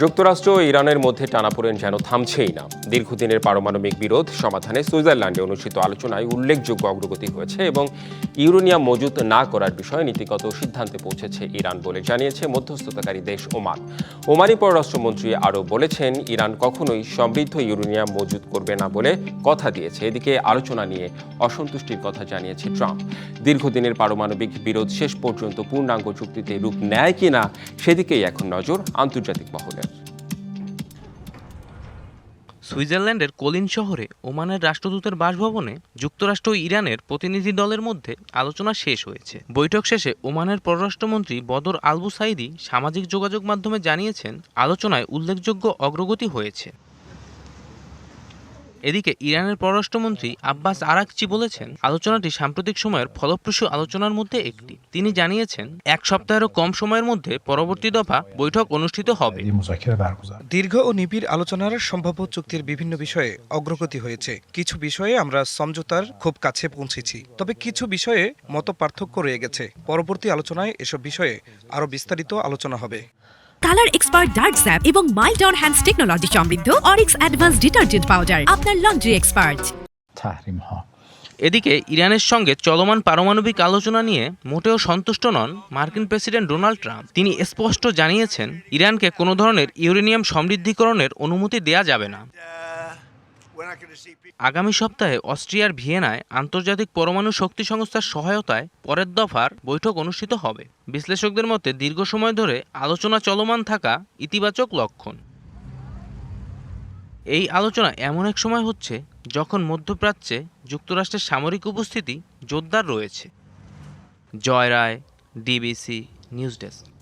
যুক্তরাষ্ট্র ও ইরানের মধ্যে টানাপোড়েন যেন থামছেই না। দীর্ঘদিনের পারমাণবিক বিরোধ সমাধানে সুইজারল্যান্ডে অনুষ্ঠিত আলোচনায় উল্লেখযোগ্য অগ্রগতি হয়েছে এবং ইউরেনিয়াম মজুত না করার বিষয়ে নীতিগত সিদ্ধান্তে পৌঁছেছে ইরান বলে জানিয়েছে মধ্যস্থতাকারী দেশ ওমান। ওমানি পররাষ্ট্রমন্ত্রী আরও বলেছেন, ইরান কখনোই সমৃদ্ধ ইউরেনিয়াম মজুত করবে না বলে কথা দিয়েছে। এদিকে আলোচনা নিয়ে অসন্তুষ্টির কথা জানিয়েছে ট্রাম্প। দীর্ঘদিনের পারমাণবিক বিরোধ শেষ পর্যন্ত পূর্ণাঙ্গ চুক্তিতে রূপ নেয় কিনা সেদিকেই এখন নজর আন্তর্জাতিক মহলের। সুইজারল্যান্ডের কোলিন শহরে ওমানের রাষ্ট্রদূতের বাসভবনে যুক্তরাষ্ট্র ও ইরানের প্রতিনিধি দলের মধ্যে আলোচনা শেষ হয়েছে। বৈঠক শেষে ওমানের পররাষ্ট্রমন্ত্রী বদর আলবুসাইদি সামাজিক যোগাযোগ মাধ্যমে জানিয়েছেন, আলোচনায় উল্লেখযোগ্য অগ্রগতি হয়েছে। এদিকে ইরানের পররাষ্ট্রমন্ত্রী আব্বাস আরাকচি বলেছেন, আলোচনাটি সাম্প্রতিক সময়ের ফলপ্রসূ আলোচনার মধ্যে একটি। তিনি জানিয়েছেন, এক সপ্তাহেরও কম সময়ের মধ্যে পরবর্তী দফা বৈঠক অনুষ্ঠিত হবে। দীর্ঘ ও নিবিড় আলোচনার সম্ভাব্য চুক্তির বিভিন্ন বিষয়ে অগ্রগতি হয়েছে। কিছু বিষয়ে আমরা সমঝোতার খুব কাছে পৌঁছেছি, তবে কিছু বিষয়ে মতপার্থক্য রয়ে গেছে। পরবর্তী আলোচনায় এসব বিষয়ে আরও বিস্তারিত আলোচনা হবে। কালার এক্সপার্ট ডার্ক স্যাপ এবং মাইল্ড অন হ্যান্ডস টেকনোলজি সমৃদ্ধ অরিক্স অ্যাডভান্স ডিটারজেন্ট পাউডার, আপনার লন্ড্রি এক্সপার্ট। এদিকে ইরানের সঙ্গে চলমান পারমাণবিক আলোচনা নিয়ে মোটেও সন্তুষ্ট নন মার্কিন প্রেসিডেন্ট ডোনাল্ড ট্রাম্প। তিনি স্পষ্ট জানিয়েছেন, ইরানকে কোনো ধরনের ইউরেনিয়াম সমৃদ্ধিকরণের অনুমতি দেয়া যাবে না। আগামী সপ্তাহে অস্ট্রিয়ার ভিয়েনায় আন্তর্জাতিক পরমাণু শক্তি সংস্থার সহায়তায় পরের দফার বৈঠক অনুষ্ঠিত হবে। বিশ্লেষকদের মতে দীর্ঘ সময় ধরে আলোচনা চলমান থাকা ইতিবাচক লক্ষণ। এই আলোচনা এমন এক সময় হচ্ছে যখন মধ্যপ্রাচ্যে যুক্তরাষ্ট্রের সামরিক উপস্থিতি জোরদার রয়েছে। জয় রায়, ডিবিসি নিউজ ডেস্ক।